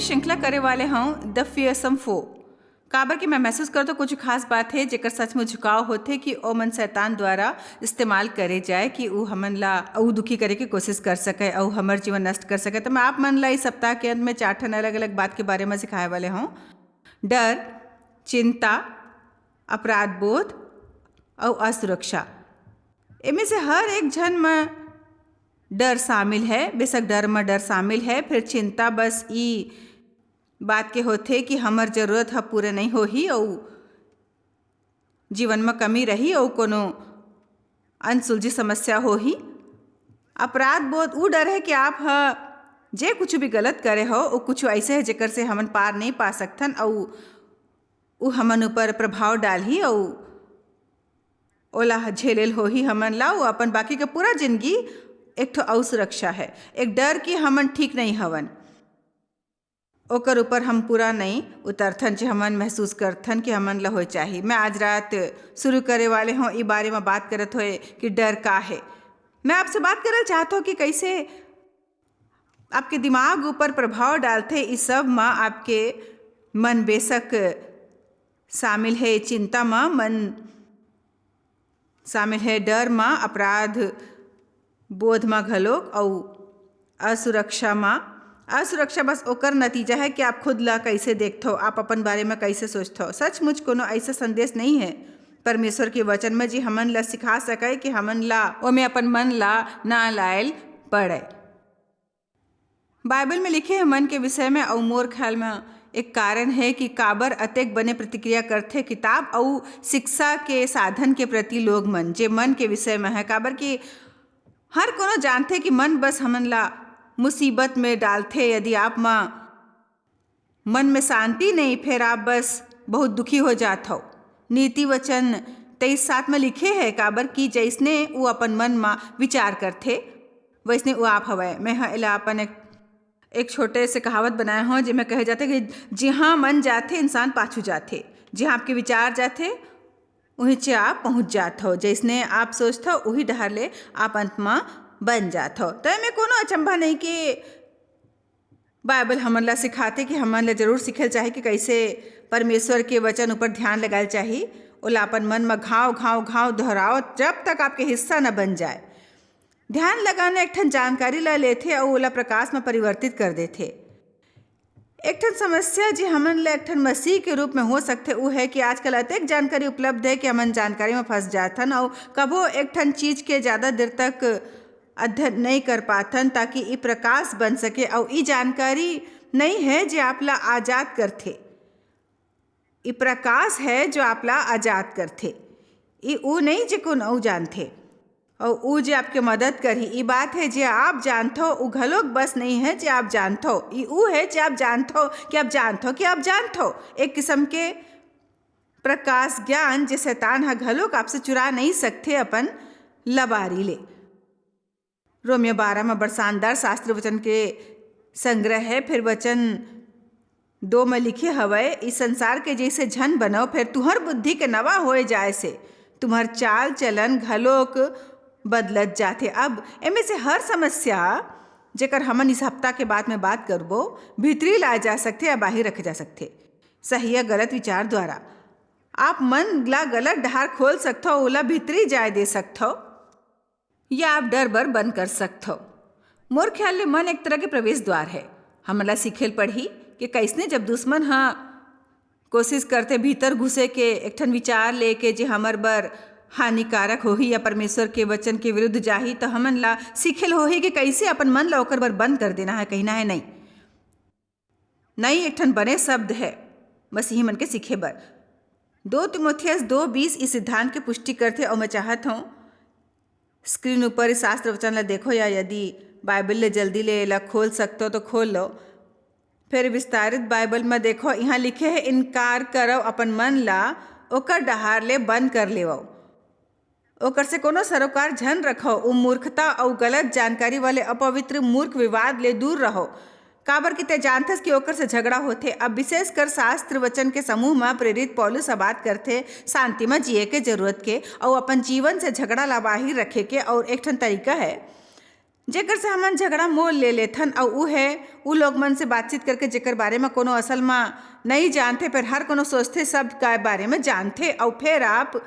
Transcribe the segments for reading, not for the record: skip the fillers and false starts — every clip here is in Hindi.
श्रृंखला करे वाले हूँ द फियरसम फो। काबर कि मैं महसूस कर तो कुछ खास बात है जेकर सच में झुकाव होते कि ओ मन शैतान द्वारा इस्तेमाल करे जाए कि ऊ हमन ला ऊ दुखी करे की कोशिश कर सके और हमर जीवन नष्ट कर सके। तो मैं आप मन ला इस सप्ताह के अंत में 4 ठन अलग अलग बात के बारे में सिखाए वाले हूँ। डर, चिंता, अपराध बोध और असुरक्षा। इनमें से हर एक जन में डर शामिल है। बेशक डर में डर शामिल है। फिर चिंता बस ई बात के होते कि हमर जरूरत ह पूरे नहीं हो ही और जीवन में कमी रही और कोनो अनसुलझी समस्या हो ही। अपराध बोध ऊ डर है कि आप जे कुछ भी गलत करे हो वो कुछ ऐसे है जेकर से हमन पार नहीं पा सकथन और ऊ हमन ऊपर प्रभाव डाल ही और ओला झेलेल हो ही हमन ला अपन बाकी का पूरा जिंदगी एक ठो असुरक्षा है। एक डर कि हमन ठीक नहीं हवन ओकर ऊपर हम पूरा नहीं उतरथन जे हमन महसूस करथन कि हमन ला होए चाहिए। मैं आज रात शुरू करे वाले हूँ ई बारे में बात करत होए कि डर का है। मैं आपसे बात करना चाहता हूँ कि कैसे आपके दिमाग ऊपर प्रभाव डालते इस सब में। आपके मन बेशक शामिल है, चिंता में मन शामिल है, डर में, अपराध बोध में घलोक और असुरक्षा में। असुरक्षा बस ओकर नतीजा है कि आप खुद ला कैसे देखते हो, आप अपन बारे में कैसे सोचते हो। सचमुच कोनो ऐसा संदेश नहीं है परमेश्वर के वचन में जी हमन ला सिखा सके कि हमन ला ओमे अपन मन ला ना लायल पड़े। बाइबल में लिखे है मन के विषय में और मोर ख्याल में एक कारण है कि काबर अतेक बने प्रतिक्रिया करते किताब और शिक्षा के साधन के प्रति लोग मन जे मन के विषय में है। काबर कि हर कोनो जानते कि मन बस हमन ला मुसीबत में डालते। यदि आप मन में शांति नहीं फिर आप बस बहुत दुखी हो जाते हो। नीति वचन 23:7 में लिखे है काबर कि जैसने वो अपन मन में विचार करते वैसने वो आप हवाए। मैं एला अपन एक छोटे से कहावत बनाए हूँ जिसमें कहे जाते कि जहाँ मन जाते इंसान पाछू जाते, जहाँ आपके विचार जाते वहीं से आप पहुँच जाते हो। जैसने आप सोचते हो वही डहर ले आप अंत में बन जाते हो। तो में कोनो अचंभा नहीं कि बाइबल हमन ला सिखाते कि हमन ला जरूर सीखल चाहिए कि कैसे परमेश्वर के वचन ऊपर ध्यान लगाल चाहिए। ओला अपन मन में घाव घाव घाव दोहराओ जब तक आपके हिस्सा न बन जाए। ध्यान लगाने एक ठन जानकारी ला लेते और ओला प्रकाश में परिवर्तित कर देते। एक ठन समस्या जी हमन ला एक ठन मसीह के रूप में हो सकते वो है कि आजकल अतेक जानकारी उपलब्ध है कि हमन जानकारी में फंस जाथन और कबो एक ठन चीज के ज़्यादा देर तक अध्ययन नहीं कर पाथन ताकि ई प्रकाश बन सके। और ई जानकारी नहीं है जो आपला आज़ाद करथे, ई प्रकाश है जो आपला आज़ाद करथे। ई ऊ नहीं जे को नऊ जानथे और ऊ जे आपके मदद करही। ई बात है जे आप जानते हो ऊ घलोक बस नहीं है जे आप जानते हो। ई ऊ है जे आप जानते हो कि आप जानते हो कि आप जानते हो। एक किस्म के प्रकाश ज्ञान जे शैतान हा घलोक आपसे चुरा नहीं सकते अपन लबारी ले। रोमियो 12 में बड़ शानदार शास्त्र वचन के संग्रह है। फिर वचन 2 में लिखे हवय इस संसार के जैसे झन बनो फिर तुहर बुद्धि के नवा होए जाए से तुम्हार चाल चलन घलोक बदलत जाते। अब एमे से हर समस्या जेकर हमन इस हफ्ता के बाद में बात करबो भीतरी ला जा सकते या बाहर रखे जा सकते। सही या गलत विचार द्वारा आप मन ला गलत डहार खोल सकते हो, ओला भीतरी जाए दे सकते हो या आप डर बर बंद कर सकते हो। मोर ख्याल ले मन एक तरह के प्रवेश द्वार है। हमला सीखेल पढ़ी कि कैसने जब दुश्मन कोशिश करते भीतर घुसे के एक ठन विचार लेके जे हमर बर हानिकारक होही या परमेश्वर के वचन के विरुद्ध जाही तो हमन ला सीखेल होही कि कैसे अपन मन ला ओकर बर बंद कर देना है, कहना है नहीं एक ठन बने शब्द है मसीही मन के सीखे बर। 2 तिमोथियस 2:20 इस सिद्धांत के पुष्टि करते और मैं चाहत हूँ स्क्रीन ऊपर इस शास्त्र वचन ला देखो या यदि बाइबल ले जल्दी ले ला खोल सकते हो तो खोल लो। फिर विस्तारित बाइबल में देखो यहाँ लिखे है इनकार करो अपन मन ला ओकर डहार ले बंद कर लेवो, ओकर से कोनो सरोकार झन रखो। उ मूर्खता और गलत जानकारी वाले अपवित्र मूर्ख विवाद ले दूर रहो। काबर कि ते जानथस कि ओकर से झगड़ा होते। अब विशेषकर शास्त्र वचन के समूह में प्रेरित पौलुस बात करते शांति में जिए के जरूरत के और अपन जीवन से झगड़ा ला बाहिर रखे के। और एक ठन तरीका है जेकर से हमन झगड़ा मोल ले लेथन और ऊ है ऊ लोग मन से बातचीत करके जेकर बारे में कोनो असल में नहीं जानते, फिर हर कोनो सोचते सब के बारे में जानते और फिर आप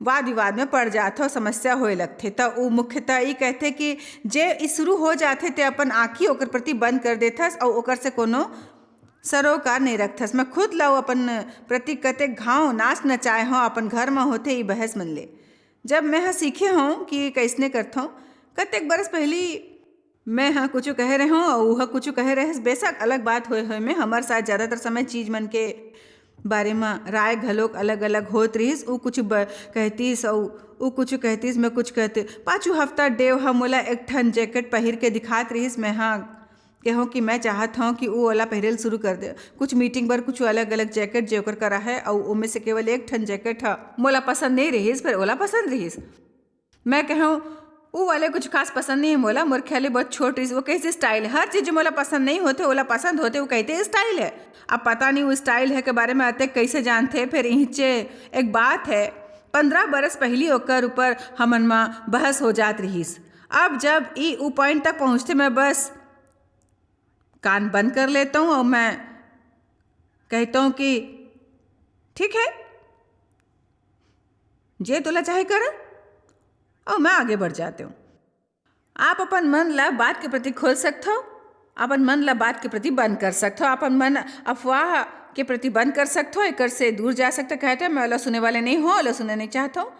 वाद विवाद में पड़ जाते हो, समस्या होए लगते। तो ऊ मुख्यतः ये कहते कि जे ई शुरू हो जाते ते अपन आँखी ओकर प्रति बंद कर देथस और ओकर से कोनो सरोकार नहीं रखथस। मैं खुद लाऊ अपन प्रति कते घाव नाच नचाए हूँ अपन घर में होते ही बहस मन ले। जब मैं सीखे हूँ कि कैसने करता हूँ, कतेक बरस पहली मैं हाँ कुछ कह रहे हूँ और वह कुछ कह रहे बेशक अलग बात होए में हमारे साथ ज़्यादातर समय चीज मन के बारे में राय घलोक अलग अलग होत रहीस। ऊ कुछ कहतीस और ऊ कुछ कहतीस, मैं कुछ कहते। 5 हफ्ता डेव हम मोला एक ठन जैकेट पहिर के दिखात रहीस। मैं हाँ कहूँ कि मैं चाहत हूँ कि वो वाला पहरेल शुरू कर दे। कुछ मीटिंग पर कुछ अलग अलग जैकेट जो ओकर करा है और उनमें से केवल एक ठन जैकेट है मोला पसंद नहीं रहीस, फिर ओला पसंद रहीस। मैं कहूँ वो वाले कुछ खास पसंद नहीं है मोला, मोर ख्याल बहुत छोट रही। वो कैसे स्टाइल है, हर चीज़ जो मोला पसंद नहीं होते ओला पसंद होते, वो कहते स्टाइल है। अब पता नहीं वो स्टाइल है के बारे में आते कैसे जानते। फिर इचे एक बात है 15 बरस पहली ओकर ऊपर हमन में बहस हो जात रहीस। अब जब ई ऊ पॉइंट तक पहुँचते मैं बस कान बंद कर लेता हूँ और मैं कहता हूँ कि ठीक है जे तोला चाहे कर, और मैं आगे बढ़ जाते हूँ। आप अपन मन ला बात के प्रति खोल सकते हो, अपन मन ला बात के प्रति बंद कर सकते हो, अपन मन अफवाह के प्रति बंद कर सकते हो, एक से दूर जा सकते। कहते मैं वाला सुने वाले नहीं हो, वाला सुने नहीं चाहता हूँ।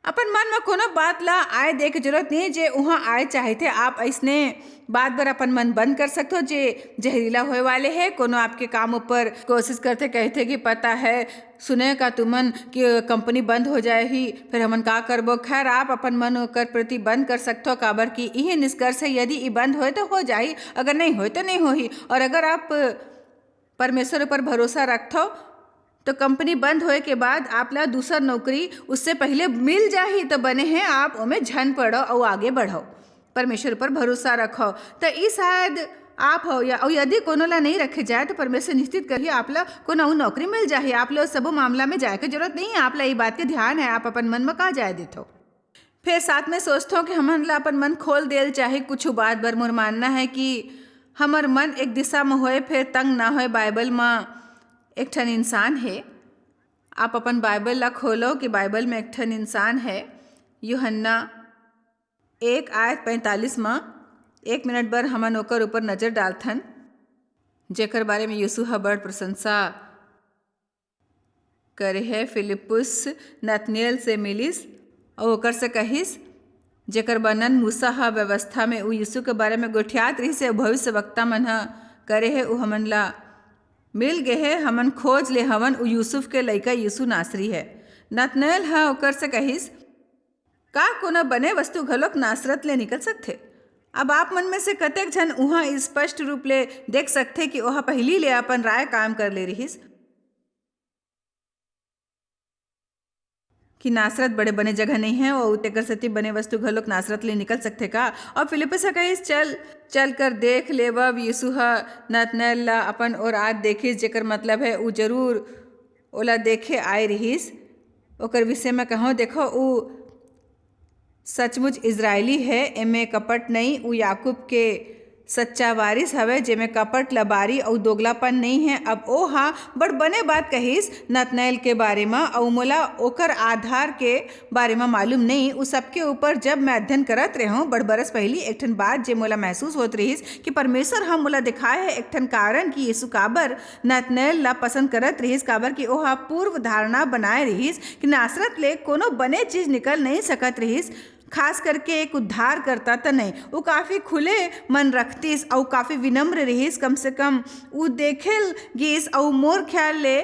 अपन मन में कोनो बात ला आए दे के जरूरत नहीं जे वहाँ आए चाहे थे। आप ऐसने बात पर अपन मन बंद कर सकते हो जे जहरीला होए वाले है। कोनो आपके काम ऊपर कोशिश करते कहते कि पता है सुने का तुमन कि कंपनी बंद हो जाए ही, फिर हमन का करबो। खैर आप अपन मन ओकर प्रति बंद कर सकते हो, काबर की यही निष्कर्ष है यदि ये बंद होए तो हो जाए, अगर नहीं होए तो नहीं हो ही। और अगर आप परमेश्वर पर भरोसा रखते हो तो कंपनी बंद होए के बाद आप ला दूसर नौकरी उससे पहले मिल जाही तो बने हैं आप उमें झन पड़ो और आगे बढ़ो, परमेश्वर पर भरोसा रखो। तो ये शायद आप हो या और यदि कोनो ला नहीं रखे जाए तो परमेश्वर निश्चित करिए आप ला कोनो नौकरी मिल जाए। आप लोग सब मामला में जाए की जरूरत नहीं है, आप ला ये बात के ध्यान है, आप अपन मन में कहा जाए देते। फिर साथ में सोचते हो कि हमन ला अपन मन खोल देल चाहे कुछ बात बर। मोर मानना है कि हमार मन एक दिशा में होए फिर तंग ना होए। बाइबल में एक ठन इंसान है, आप अपन बाइबल ला खोलो कि बाइबल में एक ठन इंसान है यूहन्ना 1:45 में। 1 मिनट बर हमन ओकर ऊपर नजर डालथन जेकर बारे में यीशु ह बड़ प्रशंसा करे है। फिलिपुस नतनेल से मिलिस और ओकर से कहिस जेकर वर्णन मूसा ह व्यवस्था में उ यीशु के बारे में गोठियात रही से भविष्य वक्ता मन ह करे है। उ हमन ला मिल गए है, हमन खोज ले हवन उ यूसुफ के लइका यीशु नासरी है। नतनेल ह ओकर से कहिस का कोनो बने वस्तु घलोक नासरत ले निकल सकथे। अब आप मन में से कतेक जन उहाँ स्पष्ट रूप ले देख सकथे कि ओहा पहली ले अपन राय काम कर ले रहीस कि नासरत बड़े बने जगह नहीं है और तेकर सती बने वस्तु घलोक नासरत ले निकल सकथे का। और फिलिपुस कहिस चल कर देख लेवब। यीशु ह नतनेल ला अपन और आज देखिस, जेकर मतलब है उ जरूर ओला देखे आए रहीस। ओकर विषय में कहूँ देखो उ सचमुच इजरायली है, एमे कपट नहीं। उ याकूब के सच्चा वारिस हवे जेमे कपट लबारी और दोगलापन नहीं है। अब ओ हाँ बड़ बने बात कहिस नतनेल के बारे में और मोला ओकर आधार के बारे में मालूम नहीं। उस सबके ऊपर जब मैं अध्ययन करत रहे हूँ बड़ बरस पहली एक ठन बात जे मोला महसूस होत रहीस कि परमेश्वर हम मोला दिखाए है एक ठन कारण कि यीशु काबर नतनेल ला पसंद करत रहीस। काबर कि ओहा पूर्व धारणा बनाए रहीस कि नासरत ले कोनो बने चीज निकल नहीं सकत रहीस, खास करके एक उद्धार करता तो नहीं। वो काफ़ी खुले मन रखतीस और काफ़ी विनम्र रहीस। कम से कम वो देखेल गीस और मोर ख्याल ले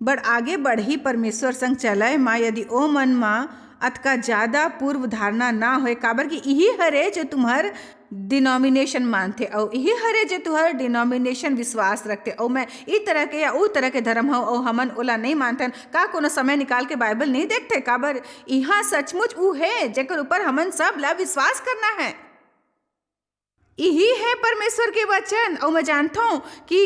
बड़ आगे बढ़ी परमेश्वर संग चलाए माँ। यदि ओ मन माँ अतका ज़्यादा पूर्व धारणा ना होए, काबर कि यही हरे जो तुम्हार डिनोमिनेशन मानते और यही हरे जो तुम्हार डिनोमिनेशन विश्वास रखते और मैं इस तरह के या उस तरह के धर्म हो और हमन ओला नहीं मानतन का कोनो समय निकाल के बाइबल नहीं देखते। काबर यहाँ सचमुच ऊ है जेकर ऊपर हमन सब ला विश्वास करना है। यही है परमेश्वर के वचन। और मैं जानता हूँ कि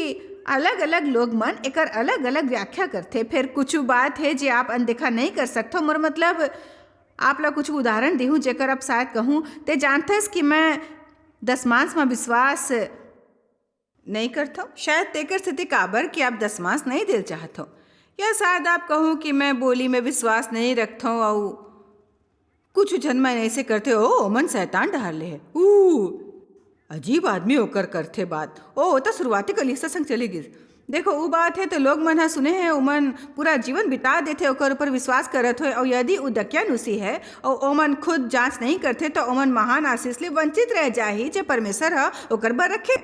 अलग अलग लोग मन एकर अलग अलग व्याख्या करते। फिर कुछ बात है जो आप अनदेखा नहीं कर सकते। मोर मतलब आप ला कुछ उदाहरण देहूँ जेकर अब शायद कहूँ ते जानथस कि मैं दसमांश में विश्वास नहीं करता हूँ। शायद तेकर स्थिति काबर कि आप दसमांश नहीं दिल चाहत हो, या शायद आप कहूँ कि मैं बोली में विश्वास नहीं रखता हूँ और कुछ जन मन ऐसे करते हो मन शैतान डाल ले है अजीब आदमी होकर करते बात ओ तो शुरुआती कलीसिया संग चली गई। देखो वो बात है तो लोग मन हा सुने हैं उमन पूरा जीवन बिता देते ओकर ऊपर विश्वास करत हो, और यदि वो दकियानुसी है और ओमन खुद जांच नहीं करते तो ओमन महान आशीष ले वंचित रह जाही जे परमेश्वर हा ओकर बर रखे।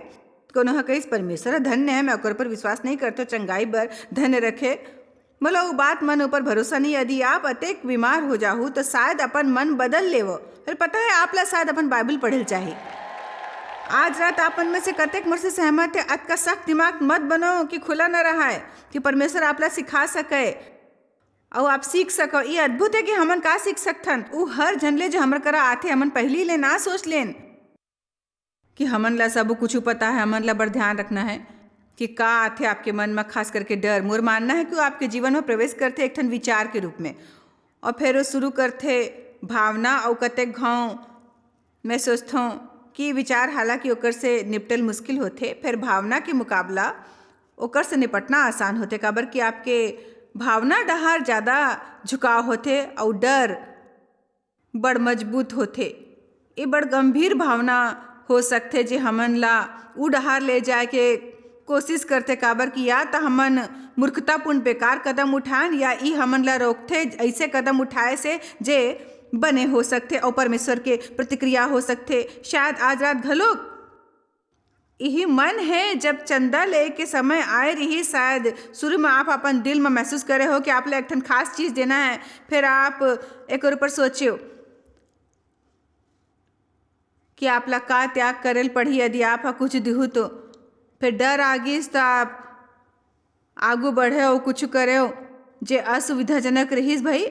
कोनो हा कही परमेश्वर धन्य है मैं ओकर ऊपर विश्वास नहीं करते चंगाई बर धन्य रखे। बोलो वो बात मन ऊपर भरोसा नहीं। यदि आप अतेक बीमार हो जाहू तो शायद अपन मन बदल लेवो। फिर पता है आप ला शायद अपन बाइबल पढ़ल चाहिए। आज रात आपन में से कतेक मोर से सहमत है अत का सख्त दिमाग मत बनो कि खुला न रहा है कि परमेश्वर आप ला सिखा सके और आप सीख सको। ये अद्भुत है कि हमन का सीख सकथन। वो हर जनले जो हमर करा आथे हमन पहली ले ना सोच लेन कि हमन ला सब कुछ पता है। हमन ला बड़ ध्यान रखना है कि का आथे आपके मन में, खास करके डर। मोर मानना है कि वो आपके जीवन में प्रवेश करते एक ठन विचार के रूप में और फिर वो शुरू करते भावना। और कतेक घाव मैं सोचता हूँ कि विचार हालांकि ओकर से निपटल मुश्किल होते, फिर भावना के मुकाबला ओकर से निपटना आसान होते। काबर कि आपके भावना डहार ज़्यादा झुकाव होते और डर बड़ मजबूत होते। ये बड़ गंभीर भावना हो सकते जे हमन ला उ डहार ले जाए के कोशिश करते। काबर कि या तो हमन मूर्खतापूर्ण बेकार कदम उठान या ई हमन ला रोकते ऐसे कदम उठाए से जे बने हो सकते और परमेश्वर के प्रतिक्रिया हो सकते। शायद आज रात घलोक यही मन है जब चंदा ले के समय आए रही। शायद शुरू में आप अपन दिल में महसूस करे हो कि आप ला एक ठन खास चीज़ देना है, फिर आप एक ऊपर सोचे कि आप ला का त्याग करेल पढ़ी। यदि आप कुछ दिहू तो फिर डर आ गिस तो आप आगू बढ़े और कुछ करे जे असुविधाजनक रहीस। भाई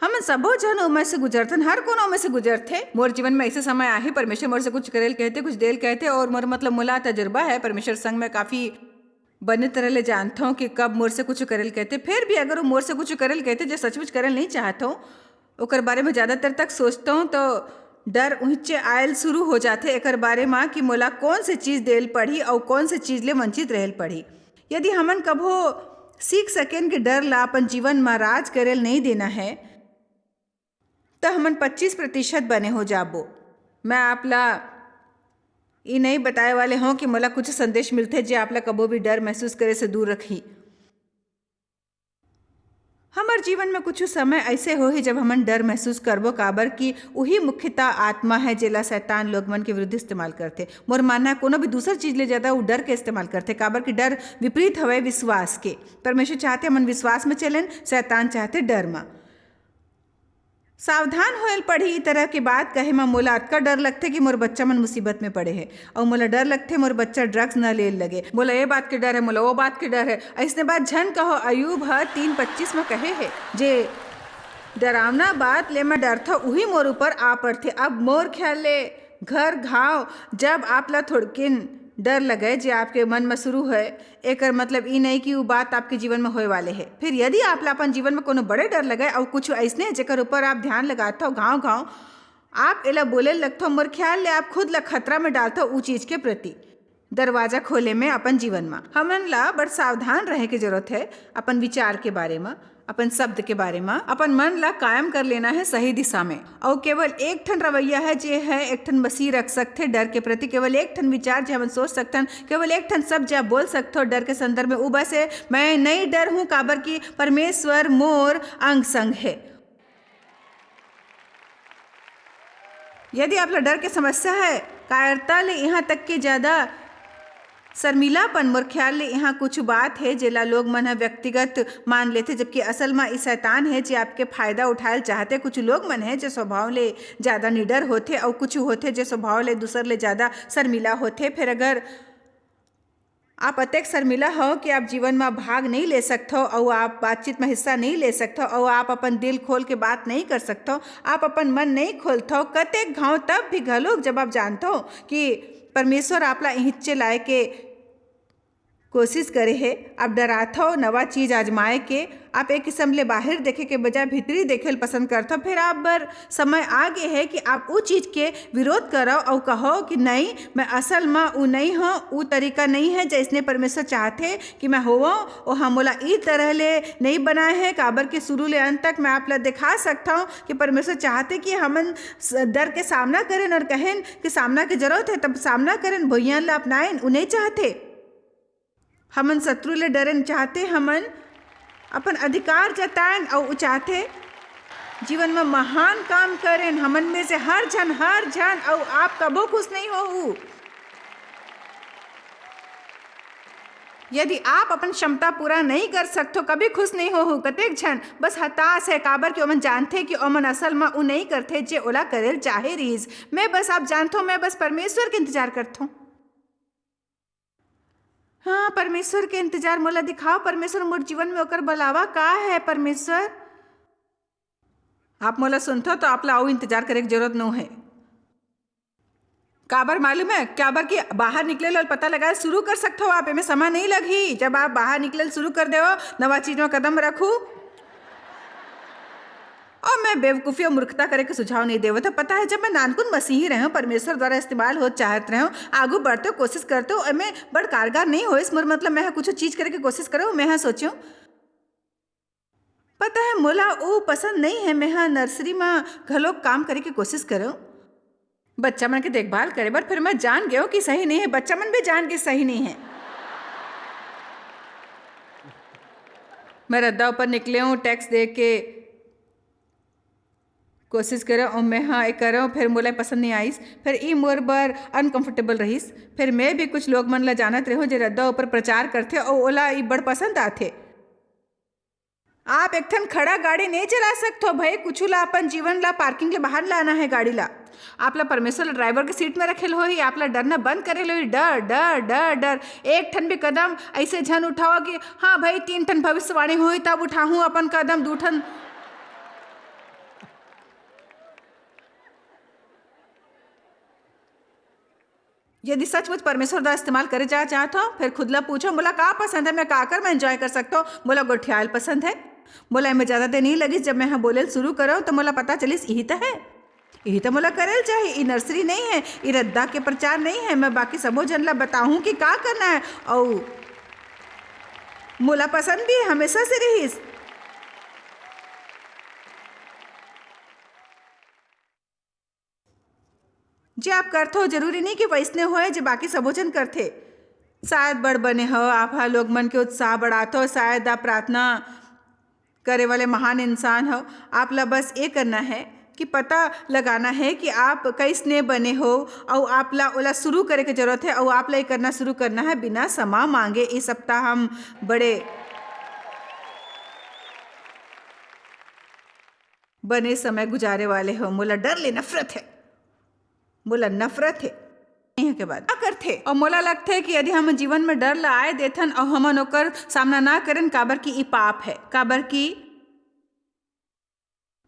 हम सबो जन उमर से गुजरथन, हर कोनो में से गुजरते। मोर जीवन में ऐसे समय आहे परमेश्वर मोर से कुछ करेल कहते, कुछ देल कहते, और मोर मतलब मुला तजुर्बा है परमेश्वर संग में काफ़ी बने तरह ले जानता हूँ कि कब मोर से कुछ करेल कहते। फिर भी अगर वो मोर से कुछ करेल कहते जो सचमुच करेल नहीं चाहता हूँ ओकर बारे में ज़्यादातर तक सोचता हूँ तो डर ऊँचे आयल शुरू हो जाते एकर बारे में कि मोला कौन से चीज़ देल पढ़ी और कौन से चीज़ ले वंचित रहल पढ़ी। यदि हमन कभो सीख सकें कि डर ला अपन जीवन में राज करेल नहीं देना है तो हमन 25% बने हो जाबो। मैं आप ला ये नहीं बताए वाले हों कि मोला कुछ संदेश मिलते जे आप ला कबो भी डर महसूस करे से दूर रखी। हमार जीवन में कुछ समय ऐसे हो ही जब हमन डर महसूस करबो। काबर कि वही मुख्यतः आत्मा है जेला शैतान लोग मन के विरुद्ध इस्तेमाल करते। मोर मानना है कोनो भी दूसर चीज ले ज्यादा वो डर के इस्तेमाल करते। काबर कि डर विपरीत हवे विश्वास के। परमेश्वर चाहते हमन विश्वास में चलें, शैतान चाहते डर में। सावधान होयल पढ़ी ई तरह की बात कहे में मोला अतका डर लगते कि मोर बच्चा मन मुसीबत में पड़े है, और मोला डर लगते मोर बच्चा ड्रग्स न ले लगे। मोला ये बात के डर है, मोला वो बात के डर है। ऐसने बात झन कहो अयूब 3:25 में कहे है जे डरावना बात ले मैं डरता वही मोर ऊपर आ पड़ते। अब मोर ख्याल ले घर घाव जब आप ला थोड़किन डर लगे जे आपके मन में शुरू है, एकर मतलब ई नहीं कि वो बात आपके जीवन में होए वाले है। फिर यदि आप ला अपन जीवन में कोनो बड़े डर लगे और कुछ ऐसने जेकर ऊपर आप ध्यान लगाते हो गाँव गाँव आप एला बोले लगते हो, मोर ख्याल ले आप खुद ला खतरा में डालते हो। वो चीज़ के प्रति दरवाजा खोले में अपन जीवन में हमन ला बड़ सावधान रहे की जरूरत है। अपन विचार के बारे में, अपन शब्द के बारे में अपन मन ला कायम कर लेना है सही दिशा में। और केवल एक ठन रवैया है जे है एक ठन बसी रख सकते डर के प्रति। केवल एक ठन विचार जो हम सोच सकते हैं, केवल एक ठन शब्द जो आप बोल सकते हो डर के संदर्भ में, वो बस है मैं नहीं डर हूँ काबर की परमेश्वर मोर अंग संग है। यदि आप ला डर के समस्या है, कायरता ले यहाँ तक के ज़्यादा शर्मिलापन, मोर ख्याल ले यहाँ कुछ बात है जेला लोग मन व्यक्तिगत मान लेते, जबकि असल में इस शैतान है जे आपके फायदा उठाए चाहते। कुछ लोग मन है जो स्वभाव ले ज़्यादा निडर होते और कुछ होते जो स्वभाव ले दूसर ले ज़्यादा शर्मिला होते। फिर अगर आप अतेक शर्मिला हो कि आप जीवन में भाग नहीं ले सकते हो और आप बातचीत में हिस्सा नहीं ले सकते हो और आप अपन दिल खोल के बात नहीं कर सकते हो, आप अपन मन नहीं खोलते हो, कतेक घाव तब भी घलोक जब आप जानते हो कि परमेश्वर आप ला हिच्चे लाए के कोशिश करे है। आप डरात हो नवा चीज आजमाए के, आप एक किस्म ले बाहर देखे के बजाय भीतरी देखे ल पसंद करते हो। फिर आप बर समय आ गए है कि आप वो चीज के विरोध करो और कहो कि नहीं, मैं असल में वो नहीं हूँ, वो तरीका नहीं है जैसने परमेश्वर चाहते कि मैं हो। और हम बोला ई तरह ले नहीं बनाए हैं काबर के शुरू ले अंत तक मैं आप ला दिखा सकता हूँ कि परमेश्वर चाहते कि हम डर के सामना करें और कहें कि सामना की जरूरत है तब सामना करें, भैया ला अपनाएं। उन्हें चाहते हमन शत्रु ले डरन, चाहते हमन अपन अधिकार जताएं और चाहते जीवन में महान काम करें। हमन में से हर जन और आप कबो खुश नहीं हो। यदि आप अपन क्षमता पूरा नहीं कर सकते कभी खुश नहीं हो। कतेक जन बस हताश है काबर कि ओमन जानते कि ओमन असल में वो नहीं करते जे ओला करेल चाहे रहीस। मैं बस आप जानते हो, मैं बस परमेश्वर के इंतजार करता हूँ। हाँ, परमेश्वर के इंतजार मोला दिखाओ। परमेश्वर मोर जीवन में ओकर बुलावा का है। परमेश्वर आप मोला सुनते तो आप ला इंतजार करे की जरूरत नहीं है। काबर मालूम है, काबर कि बाहर निकले लो पता लगा शुरू कर सकते हो आप, में समय नहीं लगी। जब आप बाहर निकले शुरू कर दे नवा चीज में कदम रखू। और मैं बेवकूफ़ी और मूर्खता करे के सुझाव नहीं देव था। पता है जब मैं नानकुन मसीही रहे परमेश्वर द्वारा इस्तेमाल हो चाहत रहे आगू बढ़ते हो कोशिश करते हो, मैं बड़ कारगर नहीं हो इस मोर मतलब मैं कुछ चीज करे के कोशिश करो। मैं सोचूं पता है मोला वो पसंद नहीं है। मैं नर्सरी में घलोक काम करे के कोशिश करो, बच्चा मन के देखभाल करे बर। फिर मैं जान गया कि सही नहीं है, बच्चा मन भी जान के सही नहीं है। मैं रद्दा ऊपर निकले हूँ टैक्स दे के कोशिश करो और मैं हाँ एक करो। फिर मोला पसंद नहीं आईस, फिर ई मोर बर अनकंफर्टेबल रहीस। फिर मैं भी कुछ लोग मन ला जानत रहो जो रद्दा ऊपर प्रचार करते और ओला ई बड़ पसंद आते। आप एक ठन खड़ा गाड़ी नहीं चला सकते हो भाई, कुछ ला अपन जीवन ला पार्किंग ले बाहर लाना है गाड़ी ला। आप ला परमेश्वर ड्राइवर के सीट में रखेल हो ही, आप ला डरना बंद करे लो। डर डर डर डर एक ठन भी कदम ऐसे झन उठाओ कि हाँ भाई 3 ठन भविष्यवाणी हुई तब उठाऊं अपन कदम। 2 ठन यदि सचमुच परमेश्वर द्वारा इस्तेमाल करे जा चाहते हो फिर खुद ला पूछो मोला का पसंद है, मैं का कर मैं एंजॉय कर सकता हूँ। मोला गोठियाल पसंद है, मोला में ज़्यादा देर नहीं लगी। जब मैं बोले शुरू करो तो मोला पता चलिस यही तो है, यही तो मोला करेल चाहिए। ये नर्सरी नहीं है, ये रद्दा के प्रचार नहीं है। मैं बाकी सबो जन ला बताऊँ कि का करना है और मोला पसंद भी हमेशा से रहीस। जे आप करते हो जरूरी नहीं कि वैसने होए जो बाकी सबोजन करते। शायद बड़ बने हो आप, हाँ लोग मन के उत्साह बढ़ाते हो। शायद आप प्रार्थना करे वाले महान इंसान हो। आप ला बस ये करना है कि पता लगाना है कि आप कैसने बने हो और आप ला ओला शुरू करे की जरूरत है। और आप ला ये करना शुरू करना है बिना समय मांगे। इस सप्ताह हम बड़े बने समय गुजारे वाले हो। मोला डर ले नफरत है, मोला नफरत है के बाद क्या करते। और मोला लगता है कि यदि हम जीवन में डर ला आए देथन और हमन ओकर सामना ना करें काबर की ई पाप है। काबर की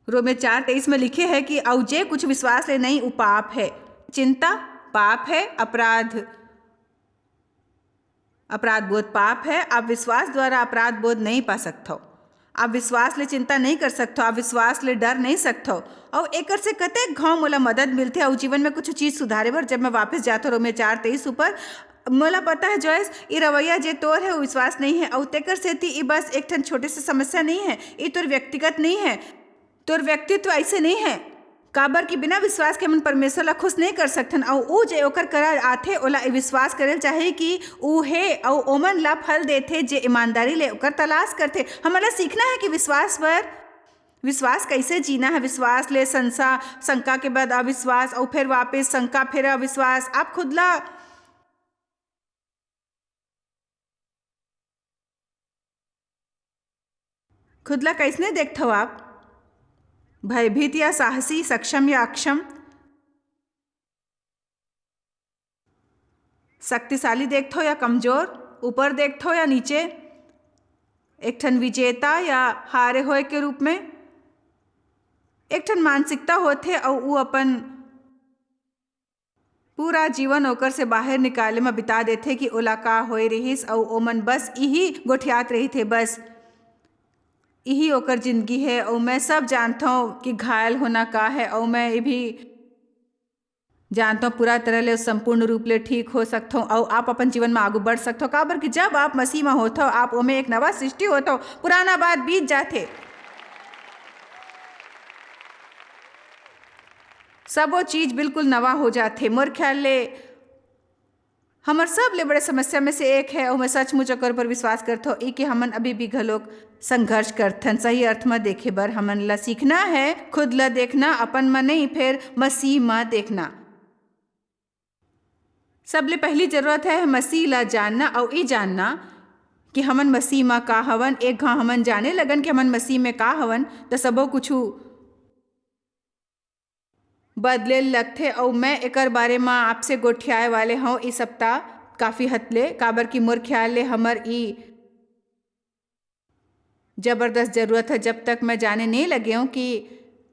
रोमे 4:23 में लिखे है कि औ जे कुछ विश्वास ले नहीं वो पाप है। चिंता पाप है, अपराध बोध पाप है। आप विश्वास द्वारा अपराध बोध नहीं पा सकते हो। आप विश्वास ले चिंता नहीं कर सकते हो, आप विश्वास ले डर नहीं सकते हो। और एकर से कतेक घाव मोला मदद मिलती है और जीवन में कुछ चीज़ सुधारे बर। जब मैं वापस जाता रोमे 4:23 ऊपर मोला पता है जॉयस ये रवैया जे तोर है वो विश्वास नहीं है। और तेकर से ये बस एक ठन छोटे से समस्या नहीं है, ये तोर व्यक्तिगत नहीं है, तोर व्यक्तित्व ऐसे नहीं है। काबर की बिना विश्वास के मन परमेश्वर ला खुश नहीं कर सकथन। और ऊ जे ओकर करा आथे ओला विश्वास करेल चाहे कि ऊ है और ओमन ला फल देथे जे ईमानदारी ले ओकर तलाश करथे। हमारा सीखना है कि विश्वास कैसे जीना है। विश्वास ले शंका के बाद अविश्वास और फिर वापस शंका फिर अविश्वास। आप खुदला कैसने देखते हो आप, भयभीत या साहसी, सक्षम या अक्षम, शक्तिशाली देखते हो या कमजोर, ऊपर देखते हो या नीचे, एक ठन विजेता या हारे होए के रूप में। एक ठन मानसिकता होते और वो अपन पूरा जीवन ओकर से बाहर निकाले में बिता देथे कि ओला का होए रहिस अउ ओमन बस यही गोठियात रही थे, बस यही ओकर जिंदगी है। और मैं सब जानता हूँ कि घायल होना का है, और मैं ये भी जानता हूँ पूरा तरह ले संपूर्ण रूप ले ठीक हो सकता हूँ और आप अपन जीवन में आगे बढ़ सकते हो। काबर कि जब आप मसीह में होते हो, आप ओमे एक नवा सृष्टि होते हो, पुराना बात बीत जाते, सब वो चीज बिल्कुल नवा हो जाते। मोर ख्याल ले हमार सब ले बड़े समस्या में से एक है, और मैं सचमुच ओकर पर विश्वास करता हूँ कि हमन अभी भी घलोक संघर्ष करथन। सही अर्थ में देखे बर हमन ला सीखना है खुद ला देखना, अपन में नहीं, फिर मसीह में देखना। सबले पहली जरूरत है मसीह ला जानना और ये जानना कि हमन मसीह में का हवन। एक घाव हमन जाने लगन कि हमन मसीह में का हवन तो सबो कुछ बदले लगथे। और मैं एकर बारे में आपसे गोठियाए वाले हूँ इस सप्ताह काफ़ी हद ले, काबर की मोर ख्याल ले हमर ई जबरदस्त जरूरत है। जब तक मैं जाने नहीं लगे हूँ कि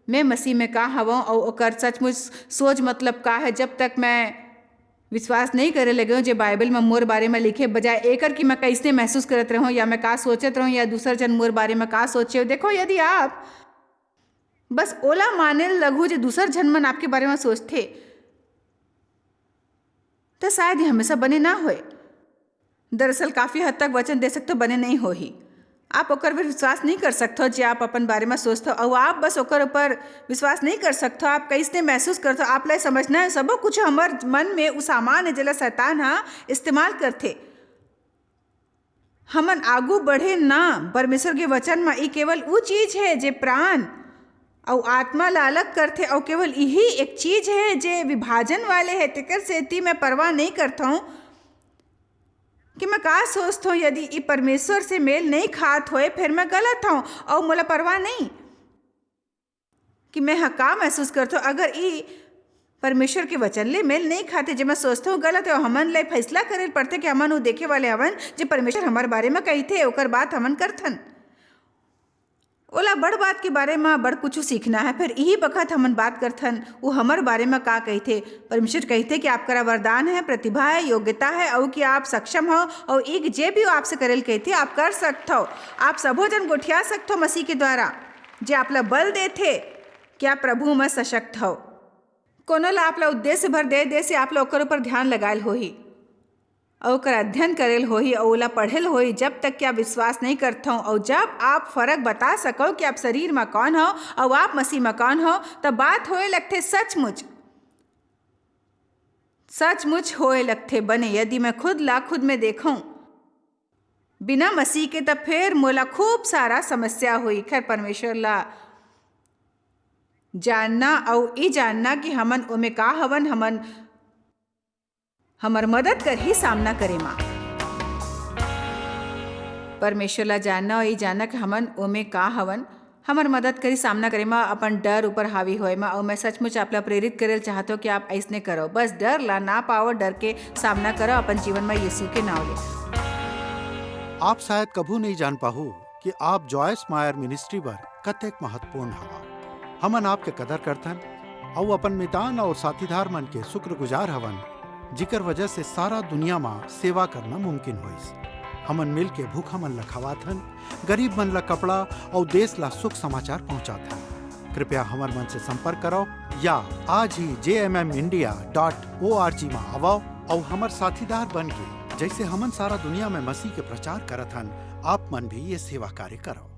मैं मसीह में का हवं और ओकर सचमुच सोच मतलब का है, जब तक मैं विश्वास नहीं करे लगे हूँ जे बाइबल में मोर बारे में लिखे, बजाय एकर कि मैं कैसे महसूस करत रहूँ या मैं का सोचत रहूँ या दूसर जन मोर बारे में का सोचे हो। देखो, यदि आप बस ओला माने लगू जो दूसर जन मन आपके बारे में सोचते तो शायद ये हमेशा बने ना होए। दरअसल काफ़ी हद तक वचन दे सकते बने नहीं हो ही, आप ओकर पर विश्वास नहीं कर सकते हो जे आप अपन बारे में सोचते हो, और आप बस ओकर ऊपर विश्वास नहीं कर सकते हो। आप कैसे महसूस करते हो, आप ला समझना है सबो कुछ हमार मन में उस सामान है जला शैतान हाँ इस्तेमाल करते हमन आगू बढ़े ना। परमेश्वर के वचन में ये केवल वो चीज है जे प्राण और आत्मा ला अलग करते, और केवल यही एक चीज है जे विभाजन वाले है। तेकर सेती मैं परवाह नहीं करता हूँ कि मैं का सोचता हूँ। यदि ये परमेश्वर से मेल नहीं खात होए फिर मैं गलत हूँ, और मोला परवाह नहीं कि मैं का महसूस करता हूँ। अगर ये परमेश्वर के वचन ले मेल नहीं खाते जब मैं सोचता हूँ गलत है, हमन ले फैसला करे पड़ते कि हमन वो देखे वाले हवन जो परमेश्वर हमारे बारे में कहते ओकर बात हमन करथन। ओला बड़ बात के बारे में बड़ कुछ सीखना है, फिर यही बखत हमन बात करथन वो हमार बारे में का कहते। परमेश्वर कहते कि आपका वरदान है, प्रतिभा है, योग्यता है, और कि आप सक्षम हो, और एक जे भी आपसे करेल कहते आप कर सकते हो। आप सबो जन गोठिया सकते हो मसीह के द्वारा जे आप ला बल देते कि आप प्रभु में सशक्त हो। कोनो ला आप ला उद्देश्य भर दे से आप ला ओकर ऊपर ध्यान लगायल होही और ओकर अध्ययन करेल होही और ओला पढ़ेल होही, जब तक कि आप विश्वास नहीं करते हो। और जब आप फर्क बता सको कि आप शरीर में कौन हो और आप मसीह में कौन हो, तब बात होए लगते सचमुच होए लगते बने। यदि मैं खुद में देखूं बिना मसीह के, तब फिर मोला खूब सारा समस्या हुई। खैर, परमेश्वर ला जानना और ये जानना कि हमन ओमे का हवन हमन हमर मदद कर ही सामना करे माँ। परमेश्वर ला जानना और ये जानना कि हमन ओमे का हवन हमर मदद करी सामना करे माँ अपन डर ऊपर हावी होए माँ। और मैं सचमुच आप ला प्रेरित करेल चाहता हूँ कि आप ऐसने करो, बस डर ला ना पाओ, डर के सामना करो अपन जीवन में यीशु के नाम ले। आप शायद कभू नहीं जान पाहु कि आप जॉयस मायर मिनिस्ट्री बर कतेक महत्वपूर्ण हवा। हमन आपके कदर करथन और अपन मितान और साथीदार मन के शुक्रगुजार हवन, जिकर वजह से सारा दुनिया में सेवा करना मुमकिन होइस। हमन मिल के भूखा मन ला खवाथन, गरीब मन ला कपड़ा और देश ला सुख समाचार पहुंचाथन। कृपया हमर मन से संपर्क करो या आज ही jmmindia.org में आवो और हमर साथीदार बन के जैसे हमन सारा दुनिया में मसीह के प्रचार करत हन, आप मन भी ये सेवा कार्य करो।